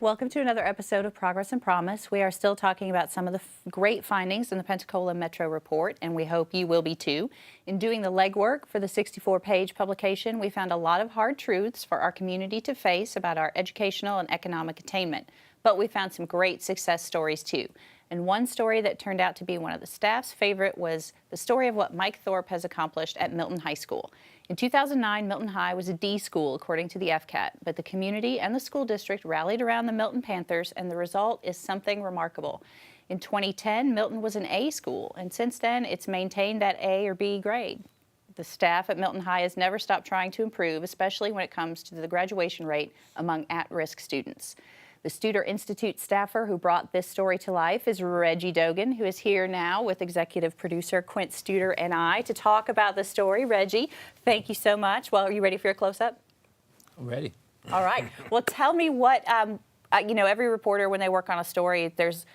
Welcome to another episode of Progress and Promise. We are still talking about some of the great findings in the Pensacola Metro Report, and we hope you will be too. In doing the legwork for the 64-page publication, we found a lot of hard truths for our community to face about our educational and economic attainment, but we found some great success stories too. And one story that turned out to be one of the staff's favorite was the story of what Mike Thorpe has accomplished at Milton High School. In 2009, Milton High was a D school according to the FCAT, but the community and the school district rallied around the Milton Panthers, and the result is something remarkable. In 2010, Milton was an A school, and since then it's maintained that A or B grade. The staff at Milton High has never stopped trying to improve, especially when it comes to the graduation rate among at-risk students. The Studer Institute staffer who brought this story to life is Reggie Dogan, who is here now with executive producer Quint Studer and I to talk about the story. Reggie, thank you so much. Well, are you ready for your close-up? I'm ready. All right. Well, tell me what, every reporter, when they work on a story, there's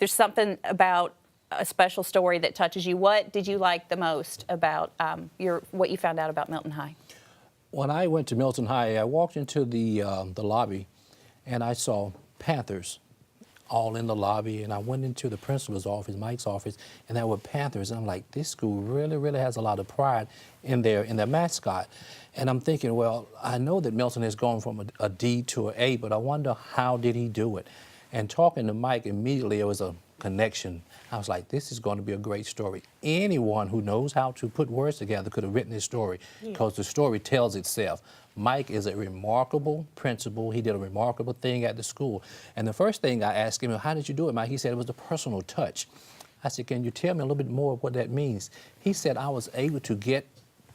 something about a special story that touches you. What did you like the most about what you found out about Milton High? When I went to Milton High, I walked into the lobby, and I saw Panthers all in the lobby, and I went into the principal's office, Mike's office, and there were Panthers, and I'm like, this school really has a lot of pride in their mascot. And I'm thinking, well, I know that Milton has gone from a D to an A, but I wonder how did he do it? And talking to Mike, immediately there was a connection. I was like, this is going to be a great story. Anyone who knows how to put words together could have written this story, because the story tells itself. Mike is a remarkable principal. He did a remarkable thing at the school. And the first thing I asked him, how did you do it, Mike? He said it was a personal touch. I said, can you tell me a little bit more of what that means? He said, I was able to get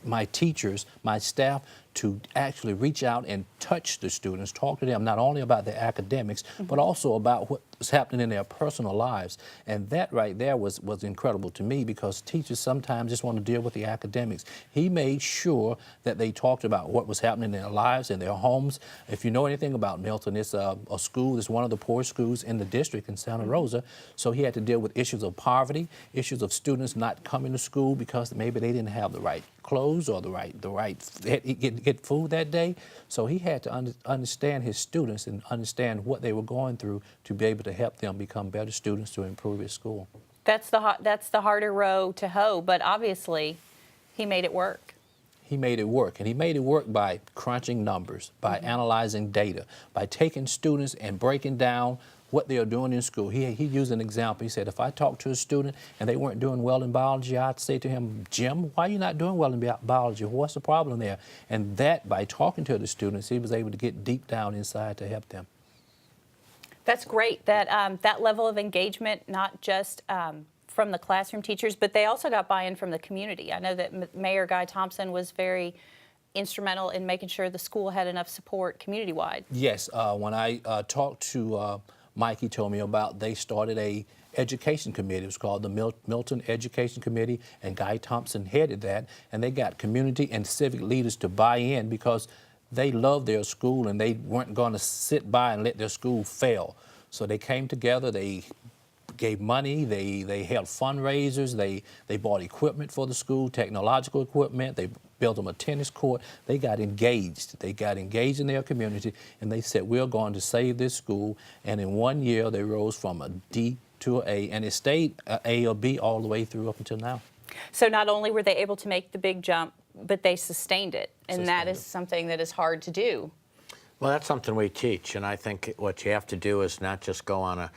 my teachers, my staff, to actually reach out and touch the students, talk to them not only about their academics, but also about what was happening in their personal lives. And that right there was incredible to me, because teachers sometimes just want to deal with the academics. He made sure that they talked about what was happening in their lives, in their homes. If you know anything about Milton, it's a school, it's one of the poorest schools in the district in Santa Rosa. So he had to deal with issues of poverty, issues of students not coming to school because maybe they didn't have the right clothes or the right get food that day. So he had to understand his students and understand what they were going through to be able to help them become better students to improve his school. That's the harder row to hoe, but obviously he made it work. He made it work, and he made it work by crunching numbers, by analyzing data, by taking students and breaking down what they are doing in school. He used an example. He said, if I talked to a student and they weren't doing well in biology, I'd say to him, Jim, why are you not doing well in biology? What's the problem there? And that, by talking to the students, he was able to get deep down inside to help them. That's great, that level of engagement, not just from the classroom teachers, but they also got buy-in from the community. I know that Mayor Guy Thompson was very instrumental in making sure the school had enough support community-wide. Yes, when I talked to Mike, he told me about they started a education committee. It was called the Milton Education Committee, and Guy Thompson headed that, and they got community and civic leaders to buy in because they loved their school and they weren't going to sit by and let their school fail. So they came together, they gave money, they held fundraisers, they bought equipment for the school, technological equipment, they built them a tennis court. They got engaged. They got engaged in their community, and they said, we're going to save this school. And in 1 year, they rose from a D to an A, and it stayed A or B all the way through up until now. So not only were they able to make the big jump, but they sustained it, and that is something that is hard to do. Well, that's something we teach, and I think what you have to do is not just go on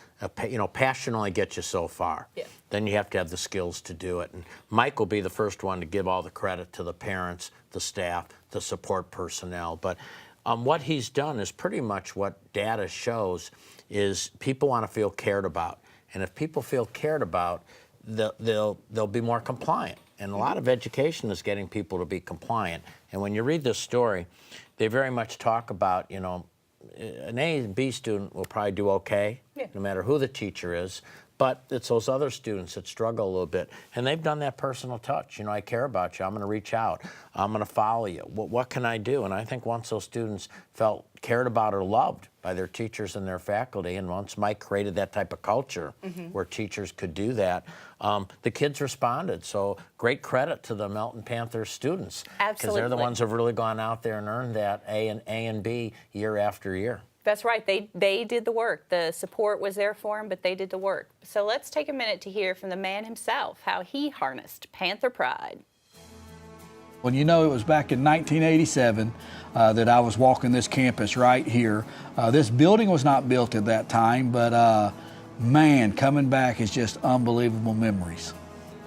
passion only gets you so far. Yeah. Then you have to have the skills to do it. And Mike will be the first one to give all the credit to the parents, the staff, the support personnel. But what he's done is pretty much what data shows is people want to feel cared about. And if people feel cared about, they'll be more compliant. And a lot of education is getting people to be compliant. And when you read this story, they very much talk about, an A and B student will probably do okay, no matter who the teacher is. But it's those other students that struggle a little bit. And they've done that personal touch. I care about you. I'm going to reach out. I'm going to follow you. What can I do? And I think once those students felt cared about or loved by their teachers and their faculty, and once Mike created that type of culture where teachers could do that, the kids responded. So great credit to the Milton Panthers students. Absolutely. Because they're the ones who have really gone out there and earned that A and B year after year. That's right. They did the work. The support was there for him, but they did the work. So let's take a minute to hear from the man himself, how he harnessed Panther pride. Well, you know, it was back in 1987 that I was walking this campus right here. This building was not built at that time, but man, coming back is just unbelievable memories.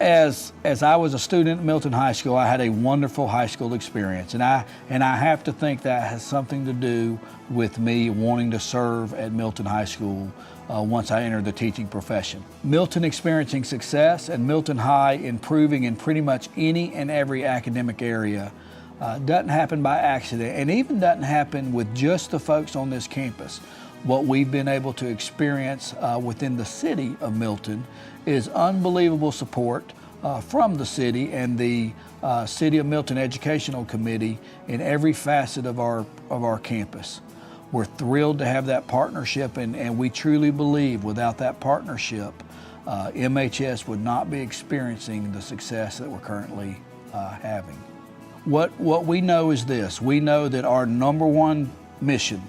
As I was a student at Milton High School, I had a wonderful high school experience, and I have to think that has something to do with me wanting to serve at Milton High School once I entered the teaching profession. Milton experiencing success and Milton High improving in pretty much any and every academic area doesn't happen by accident, and even doesn't happen with just the folks on this campus. What we've been able to experience within the city of Milton is unbelievable support from the city and the City of Milton Educational Committee in every facet of our campus. We're thrilled to have that partnership, and we truly believe without that partnership, MHS would not be experiencing the success that we're currently having. What we know is this: we know that our number one mission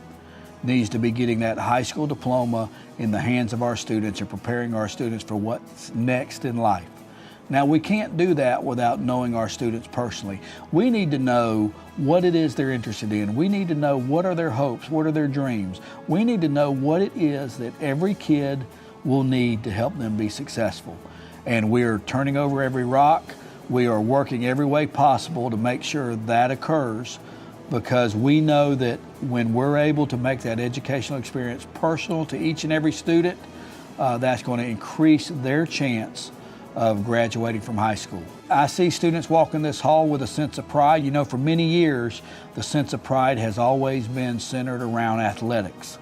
needs to be getting that high school diploma in the hands of our students and preparing our students for what's next in life. Now, we can't do that without knowing our students personally. We need to know what it is they're interested in. We need to know what are their hopes, what are their dreams. We need to know what it is that every kid will need to help them be successful. And we're turning over every rock. We are working every way possible to make sure that occurs, because we know that when we're able to make that educational experience personal to each and every student, that's going to increase their chance of graduating from high school. I see students walk in this hall with a sense of pride. You know, for many years, the sense of pride has always been centered around athletics.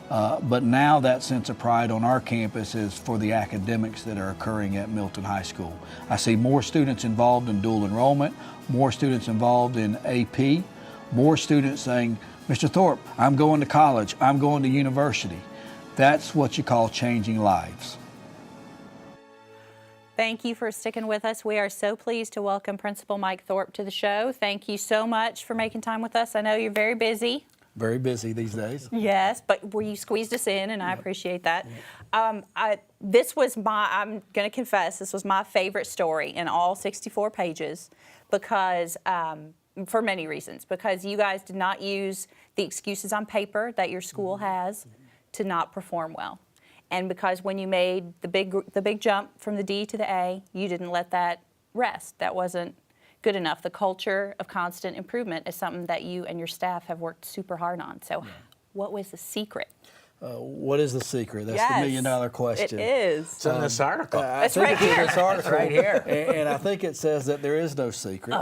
But now that sense of pride on our campus is for the academics that are occurring at Milton High School. I see more students involved in dual enrollment, more students involved in AP, more students saying, Mr. Thorpe, I'm going to college, I'm going to university. That's what you call changing lives. Thank you for sticking with us. We are so pleased to welcome Principal Mike Thorpe to the show. Thank you so much for making time with us. I know you're very busy. Very busy these days. Yes, but you squeezed us in, and I appreciate that. I'm going to confess, this was my favorite story in all 64 pages because, for many reasons, because you guys did not use the excuses on paper that your school has to not perform well. And because when you made the big jump from the D to the A, you didn't let that rest. That wasn't good enough. The culture of constant improvement is something that you and your staff have worked super hard on. So what was the secret? What is the secret? That's the million-dollar question. It is. It's in this article. It's right here. This article. Right here. And I think it says that there is no secret.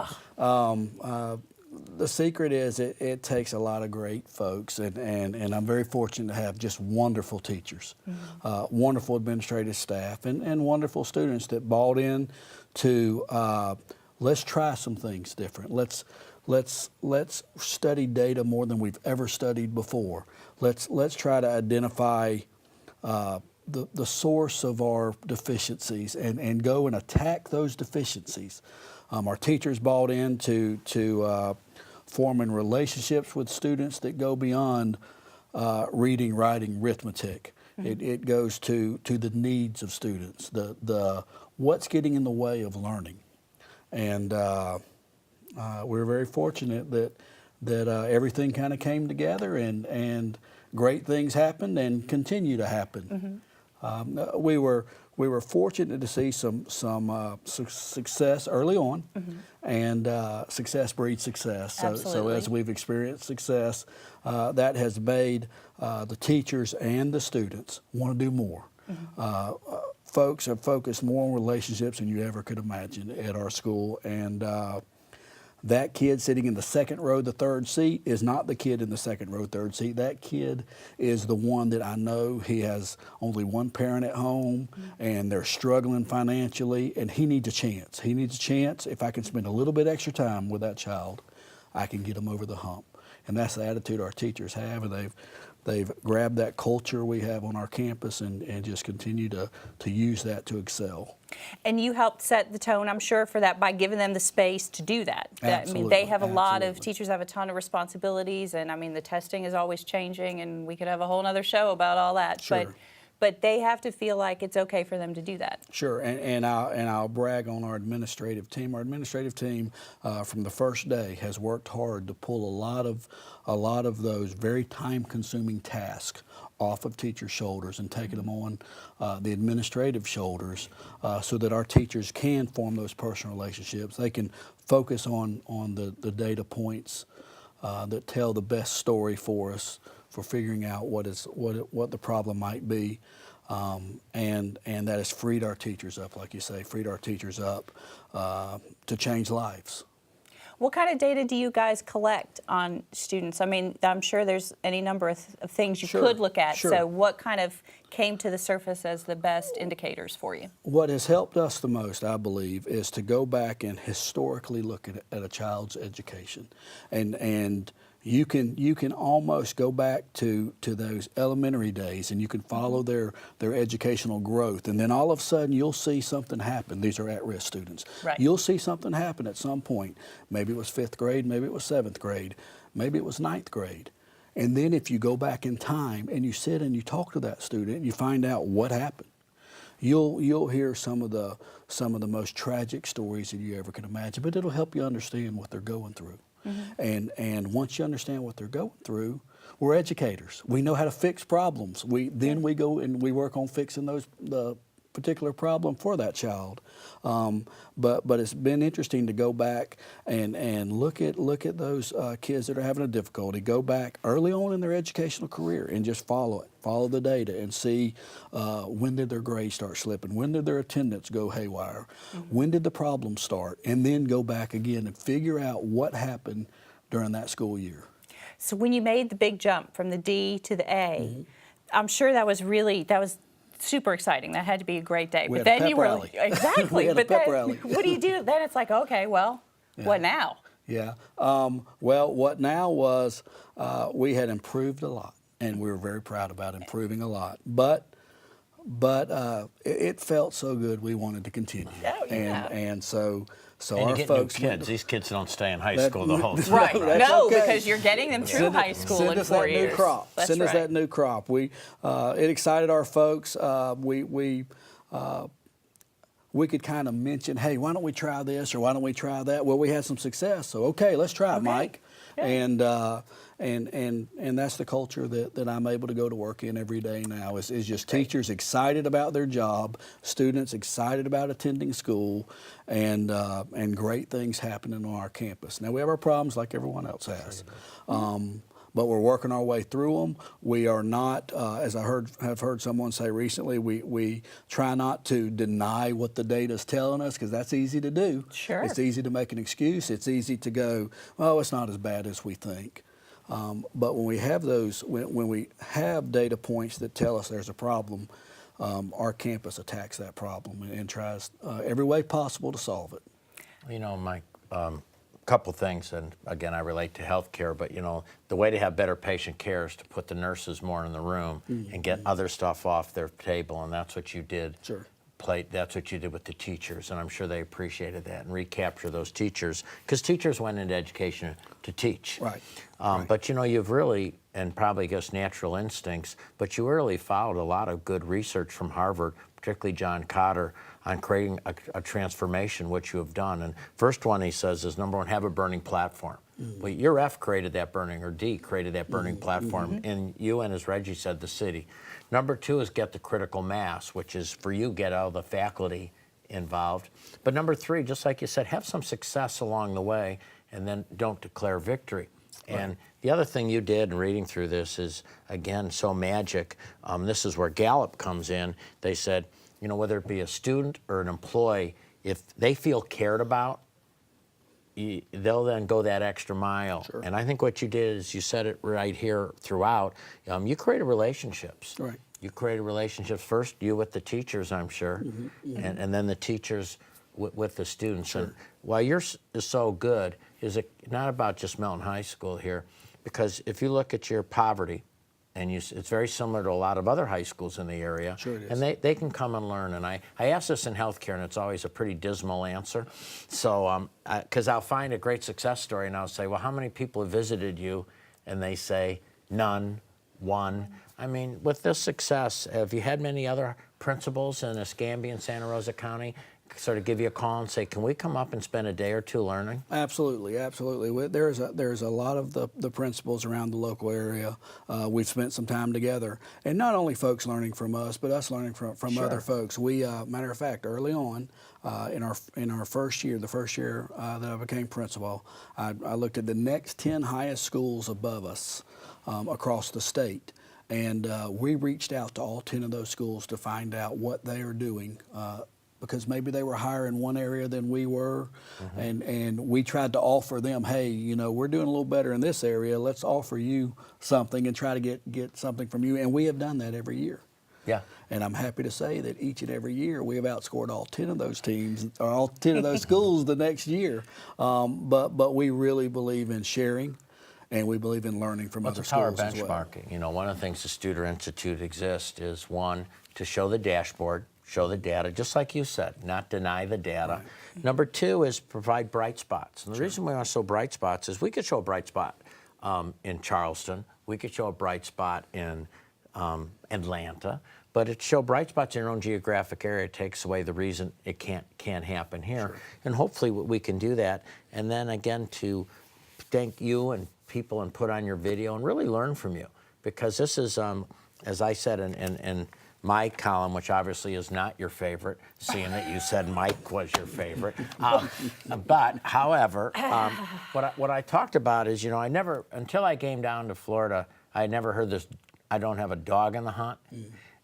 The secret is it takes a lot of great folks, and I'm very fortunate to have just wonderful teachers, wonderful administrative staff, and wonderful students that bought in to let's try some things different. Let's study data more than we've ever studied before. Let's try to identify the source of our deficiencies and go and attack those deficiencies. Our teachers bought into forming relationships with students that go beyond reading, writing, arithmetic. It goes to the needs of students, the what's getting in the way of learning. And we're very fortunate that everything kind of came together and great things happened and continue to happen. We were fortunate to see some success early on, and success breeds success. So as we've experienced success, that has made the teachers and the students want to do more. Folks have focused more on relationships than you ever could imagine at our school, and that kid sitting in the second row, the third seat, is not the kid in the second row, third seat. That kid is the one that I know he has only one parent at home, and they're struggling financially, and he needs a chance. He needs a chance. If I can spend a little bit extra time with that child, I can get him over the hump. And that's the attitude our teachers have, and they've grabbed that culture we have on our campus and just continue to use that to excel. And you helped set the tone, I'm sure, for that by giving them the space to do that. I mean, they have a lot of, teachers have a ton of responsibilities, and I mean, the testing is always changing, and we could have a whole other show about all that. Sure. But they have to feel like it's okay for them to do that. Sure, and I'll brag on our administrative team. Our administrative team, from the first day, has worked hard to pull a lot of those very time-consuming tasks off of teachers' shoulders and taking them on the administrative shoulders, so that our teachers can form those personal relationships. They can focus on the data points that tell the best story for us, for figuring out what the problem might be, and that has freed our teachers up, like you say, freed our teachers up to change lives. What kind of data do you guys collect on students? I mean, I'm sure there's any number of things you could look at. Sure. So what kind of came to the surface as the best indicators for you? What has helped us the most, I believe, is to go back and historically look at a child's education, and you can almost go back to those elementary days, and you can follow their educational growth, and then all of a sudden you'll see something happen. These are at-risk students. Right. You'll see something happen at some point. Maybe it was 5th grade, maybe it was 7th grade, maybe it was 9th grade. And then if you go back in time and you sit and you talk to that student and you find out what happened, you'll hear some of the most tragic stories that you ever can imagine, but it'll help you understand what they're going through. Mm-hmm. And once you understand what they're going through, we're educators. We know how to fix problems. Then we go and we work on fixing the particular problem for that child. But it's been interesting to go back and look at those kids that are having a difficulty. Go back early on in their educational career and just follow the data and see when did their grades start slipping, when did their attendance go haywire, when did the problem start, and then go back again and figure out what happened during that school year. So when you made the big jump from the D to the A, I'm sure that was super exciting. That had to be a great day. We But had a then pep you were rally. exactly. We had a but pep then, rally. what do you do? Then it's like, okay, well, what now? Yeah. Well, what now was we had improved a lot, and we were very proud about improving a lot. But it felt so good we wanted to continue. Oh, yeah. And so And our you get folks new kids. These kids don't stay in high That- school the whole time. Right. That's No, okay. because you're getting them through high school send in us 4 that years. new crop. That's Send us right. that new crop. It excited our folks. We could kind of mention, hey, why don't we try this or why don't we try that? Well, we had some success, so okay, let's try it, Mike. Yeah. And that's the culture that I'm able to go to work in every day now is just teachers excited about their job, students excited about attending school, and great things happening on our campus. Now we have our problems like everyone else has. But we're working our way through them. We are not, as I have heard someone say recently, we try not to deny what the data is telling us because that's easy to do. Sure. It's easy to make an excuse. It's easy to go, oh, it's not as bad as we think. But when we have when we have data points that tell us there's a problem, our campus attacks that problem and tries every way possible to solve it. You know, Mike, couple things, and again, I relate to healthcare, but you know, the way to have better patient care is to put the nurses more in the room and get other stuff off their table, and that's what you did. Sure. That's what you did with the teachers, and I'm sure they appreciated that and recapture those teachers, because teachers went into education to teach. Right. But you know, you've really, and probably just natural instincts, but you really followed a lot of good research from Harvard, particularly John Cotter, on creating a transformation, which you have done. And first one he says is, number one, have a burning platform. Well, your F created that burning, or D created that burning platform, and you, and as Reggie said, the city. Number two is get the critical mass, which is for you, get all the faculty involved. But number three, just like you said, have some success along the way, and then don't declare victory. And the other thing you did in reading through this is, again, so magic. This is where Gallup comes in. They said, you know, whether it be a student or an employee, if they feel cared about, they'll then go that extra mile. Sure. And I think what you did is, you said it right here throughout, you created relationships. Right. You created relationships, first you with the teachers, I'm sure, and then the teachers with the students. Sure. And why yours is so good is it not about just Milton High School here, because if you look at your poverty and it's very similar to a lot of other high schools in the area. Sure it is. And they can come and learn. And I ask this in healthcare, and it's always a pretty dismal answer. So, because I'll find a great success story, and I'll say, well, how many people have visited you? And they say, none, one. I mean, with this success, have you had many other principals in Escambia and Santa Rosa County sort of give you a call and say, can we come up and spend a day or two learning? Absolutely, absolutely. There's a lot of the principals around the local area. We've spent some time together, and not only folks learning from us, but us learning from Sure. other folks. We, matter of fact, early on in our first year, the first year that I became principal, I looked at the next 10 highest schools above us across the state. And we reached out to all 10 of those schools to find out what they are doing, because maybe they were higher in one area than we were, and we tried to offer them, hey, you know, we're doing a little better in this area. Let's offer you something and try to get something from you. And we have done that every year. Yeah. And I'm happy to say that each and every year we have outscored all 10 of those teams, or all 10 of those schools the next year. But we really believe in sharing. And we believe in learning from other It's power schools as well. benchmarking. You know, one of the things the Studer Institute exists is, one, to show the dashboard, show the data, just like you said, not deny the data. Right. Number two is provide bright spots. And the reason we want to show bright spots is we could show a bright spot in Charleston. We could show a bright spot in Atlanta. But to show bright spots in your own geographic area takes away the reason it can't happen here. Sure. And hopefully we can do that. And then again, to thank you and people and put on your video and really learn from you, because this is, as I said in my column, which obviously is not your favorite, seeing that you said Mike was your favorite. But however, what I talked about is, you know, I never, until I came down to Florida, I never heard this, I don't have a dog in the hunt.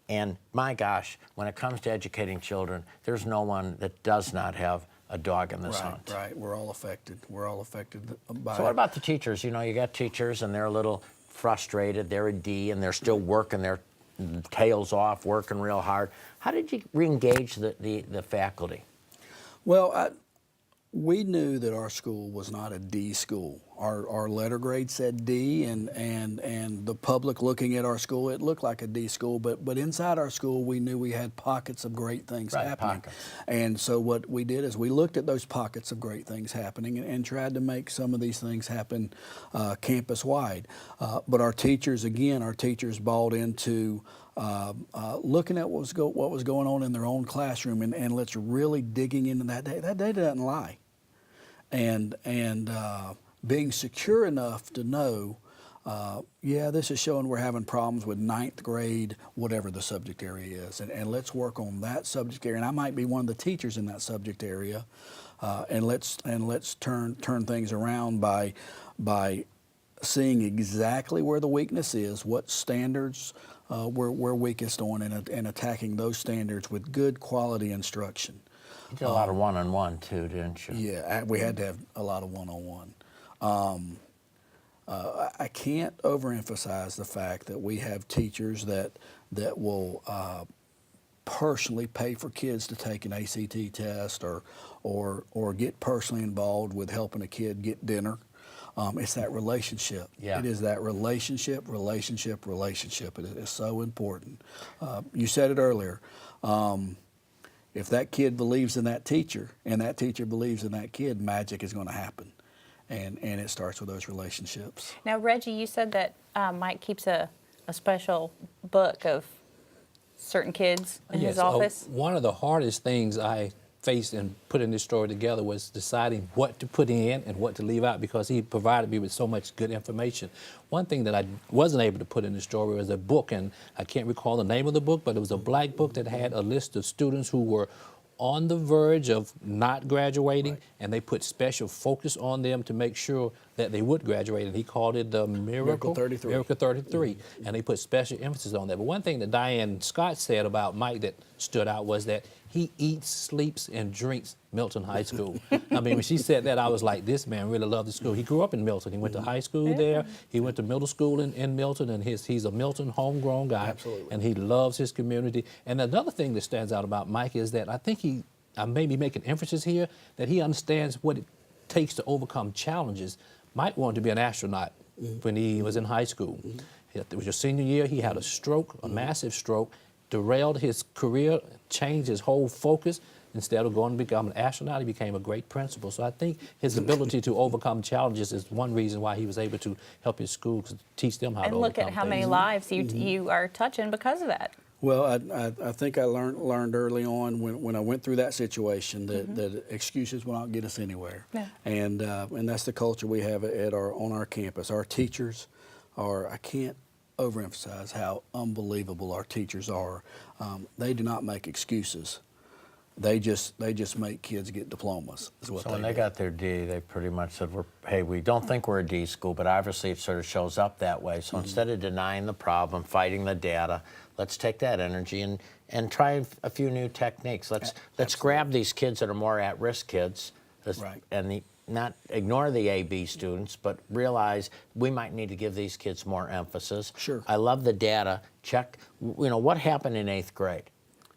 And my gosh, when it comes to educating children, there's no one that does not have a dog in this hunt. Right, we're all affected. We're all affected by So what about the teachers? You know, you got teachers and they're a little frustrated. They're a D and they're still working their tails off, working real hard. How did you re-engage the faculty? Well, we knew that our school was not a D school. Our letter grade said D, and the public looking at our school, it looked like a D school. But inside our school, we knew we had pockets of great things happening. Pockets. And so what we did is we looked at those pockets of great things happening and tried to make some of these things happen campus-wide. But our teachers bought into looking at what was going on in their own classroom, and let's really digging into that data. That data doesn't lie. And being secure enough to know, yeah, this is showing we're having problems with 9th grade, whatever the subject area is, and let's work on that subject area. And I might be one of the teachers in that subject area, and let's turn things around by seeing exactly where the weakness is, what standards we're weakest on, and attacking those standards with good quality instruction. You did a lot of one-on-one too, didn't you? Yeah, we had to have a lot of one-on-one. I can't overemphasize the fact that we have teachers that will personally pay for kids to take an ACT test or get personally involved with helping a kid get dinner. It's that relationship. Yeah. It is that relationship. It is so important. You said it earlier. If that kid believes in that teacher and that teacher believes in that kid, magic is going to happen. And it starts with those relationships. Now, Reggie, you said that Mike keeps a special book of certain kids in his office. One of the hardest things I faced in putting this story together was deciding what to put in and what to leave out, because he provided me with so much good information. One thing that I wasn't able to put in the story was a book, and I can't recall the name of the book, but it was a black book that had a list of students who were on the verge of not graduating, right, and they put special focus on them to make sure that they would graduate, and he called it the Miracle 33. Miracle 33, mm-hmm. And they put special emphasis on that. But one thing that Diane Scott said about Mike that stood out was that he eats, sleeps, and drinks Milton High School. I mean, when she said that, I was like, this man really loved the school. He grew up in Milton. He went to high school there. He went to middle school in Milton, and he's a Milton homegrown guy. Absolutely. And he loves his community. And another thing that stands out about Mike is that I think I may be making emphasis here, that he understands what it takes to overcome challenges. Mike wanted to be an astronaut when he was in high school. It was your senior year. He had a stroke, a massive stroke, derailed his career, changed his whole focus. Instead of going to become an astronaut, he became a great principal. So I think his ability to overcome challenges is one reason why he was able to help his school teach them how to And overcome look at how many things. lives you are touching because of that. Well, I think I learned early on when I went through that situation that excuses will not get us anywhere. Yeah. And that's the culture we have on our campus. Our teachers are, I can't overemphasize how unbelievable our teachers are. They do not make excuses. They just make kids get diplomas. Is what So when they they do. got their D, they pretty much said, hey, we don't think we're a D school, but obviously it sort of shows up that way. So instead of denying the problem, fighting the data, let's take that energy and try a few new techniques. Let's grab these kids that are more at-risk kids, Right. and not ignore the A-B students, but realize we might need to give these kids more emphasis. Sure. I love the data. Check, what happened in 8th grade?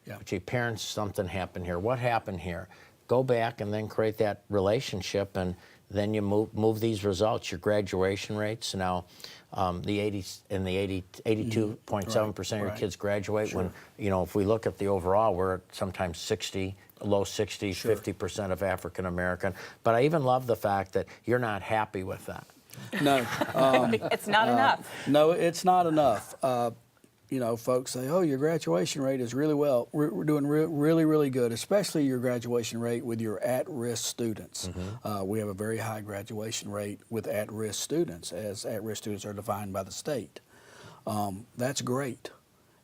Yeah. Gee, parents, something happened here. What happened here? Go back and then create that relationship, and then you move these results. Your graduation rates now, the 80s and the 82.7% of your Right. kids graduate. Sure. When if we look at the overall, we're at sometimes 60, low 60s, Sure. 50% of African American. But I even love the fact that you're not happy with that. No. It's not enough. No, it's not enough. Folks say, "Oh, your graduation rate is really well. We're doing really, really good, especially your graduation rate with your at-risk students." We have a very high graduation rate with at-risk students, as at-risk students are defined by the state. That's great,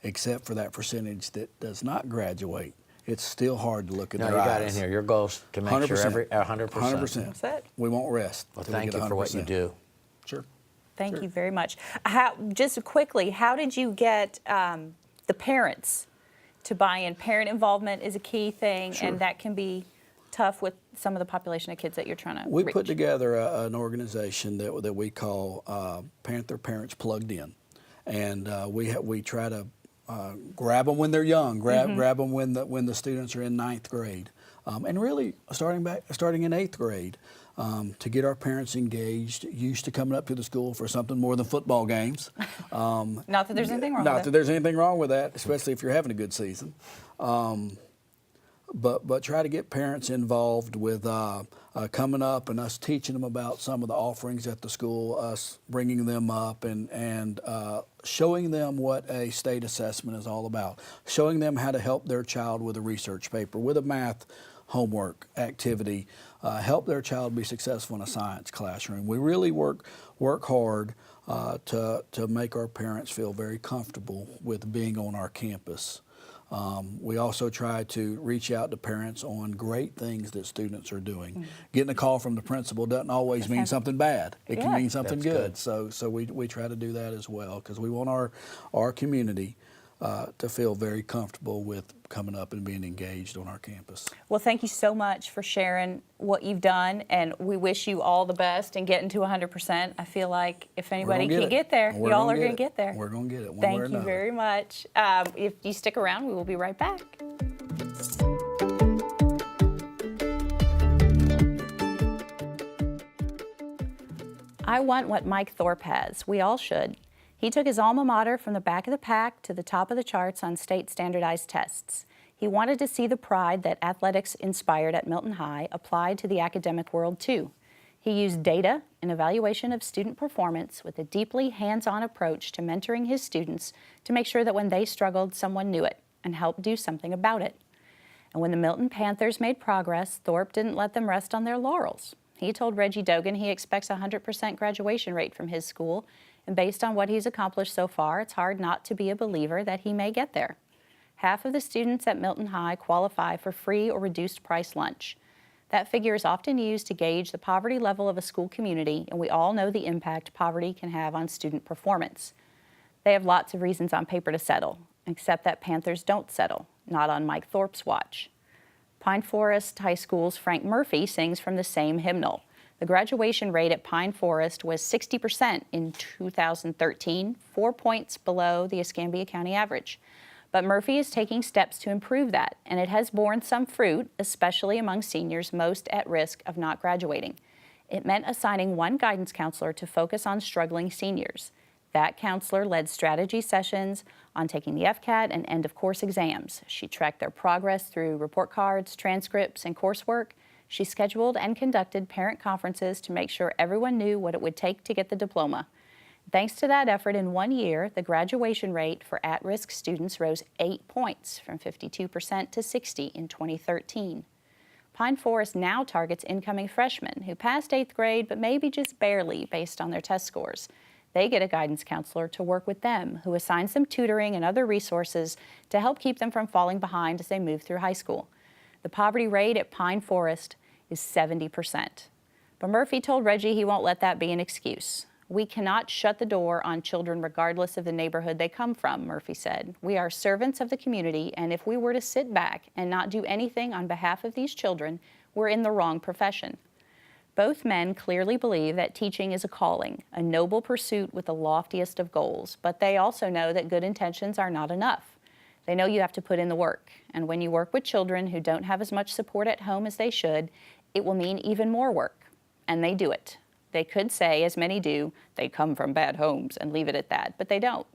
except for that percentage that does not graduate. It's still hard to look at No, their you eyes. got in here. Your goal is to make sure 100%. 100%. 100%. That's it. We won't rest. Well, till we thank get you for what you 100%. do. Sure. Thank Sure. you very much. Just quickly, how did you get the parents to buy in? Parent involvement is a key thing, Sure. and that can be tough with some of the population of kids that you're trying to We reach. put together an organization that we call Panther Parents Plugged In, and we try to grab them when they're young, grab them when the students are in 9th grade, and really starting in 8th grade. To get our parents engaged, used to coming up to the school for something more than football games. Not that there's anything wrong Not with that it. there's anything wrong with that, especially if you're having a good season. But try to get parents involved with coming up and us teaching them about some of the offerings at the school, us bringing them up and showing them what a state assessment is all about, showing them how to help their child with a research paper, with a math homework activity, help their child be successful in a science classroom. We really work hard to make our parents feel very comfortable with being on our campus. We also try to reach out to parents on great things that students are doing. Getting a call from the principal doesn't always mean something bad. It can Yeah. mean something That's good. So we try to do that as well, because we want our community to feel very comfortable with coming up and being engaged on our campus. Well, thank you so much for sharing what you've done, and we wish you all the best in getting to 100%. I feel like if anybody can get there, We're y'all gonna are going to it. get there. We're going to get it one way or Thank you another. very much. If you stick around, we will be right back. I want what Mike Thorpe has. We all should. He took his alma mater from the back of the pack to the top of the charts on state standardized tests. He wanted to see the pride that athletics inspired at Milton High applied to the academic world too. He used data and evaluation of student performance with a deeply hands-on approach to mentoring his students to make sure that when they struggled, someone knew it and helped do something about it. And when the Milton Panthers made progress, Thorpe didn't let them rest on their laurels. He told Reggie Dogan he expects a 100% graduation rate from his school, and based on what he's accomplished so far, it's hard not to be a believer that he may get there. Half of the students at Milton High qualify for free or reduced price lunch. That figure is often used to gauge the poverty level of a school community, and we all know the impact poverty can have on student performance. They have lots of reasons on paper to settle, except that Panthers don't settle, not on Mike Thorpe's watch. Pine Forest High School's Frank Murphy sings from the same hymnal. The graduation rate at Pine Forest was 60% in 2013, 4 points below the Escambia County average. But Murphy is taking steps to improve that, and it has borne some fruit, especially among seniors most at risk of not graduating. It meant assigning one guidance counselor to focus on struggling seniors. That counselor led strategy sessions on taking the FCAT and end-of-course exams. She tracked their progress through report cards, transcripts, and coursework. She scheduled and conducted parent conferences to make sure everyone knew what it would take to get the diploma. Thanks to that effort, in 1 year, the graduation rate for at-risk students rose 8 points, from 52% to 60% in 2013. Pine Forest now targets incoming freshmen who passed 8th grade but maybe just barely based on their test scores. They get a guidance counselor to work with them, who assigns them tutoring and other resources to help keep them from falling behind as they move through high school. The poverty rate at Pine Forest is 70%. But Murphy told Reggie he won't let that be an excuse. We cannot shut the door on children regardless of the neighborhood they come from, Murphy said. We are servants of the community, and if we were to sit back and not do anything on behalf of these children, we're in the wrong profession. Both men clearly believe that teaching is a calling, a noble pursuit with the loftiest of goals, but they also know that good intentions are not enough. They know you have to put in the work, and when you work with children who don't have as much support at home as they should, it will mean even more work, and they do it. They could say, as many do, they come from bad homes and leave it at that, but they don't.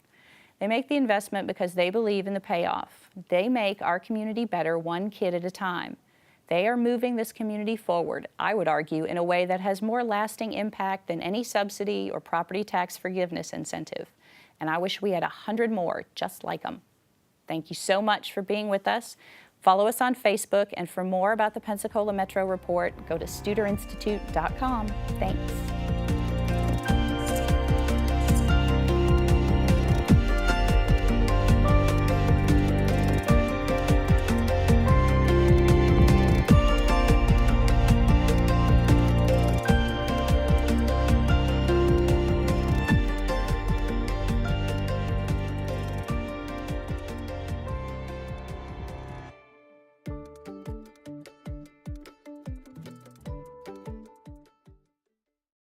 They make the investment because they believe in the payoff. They make our community better one kid at a time. They are moving this community forward, I would argue, in a way that has more lasting impact than any subsidy or property tax forgiveness incentive. And I wish we had 100 more just like them. Thank you so much for being with us. Follow us on Facebook, and for more about the Pensacola Metro Report, go to StuderInstitute.com. Thanks.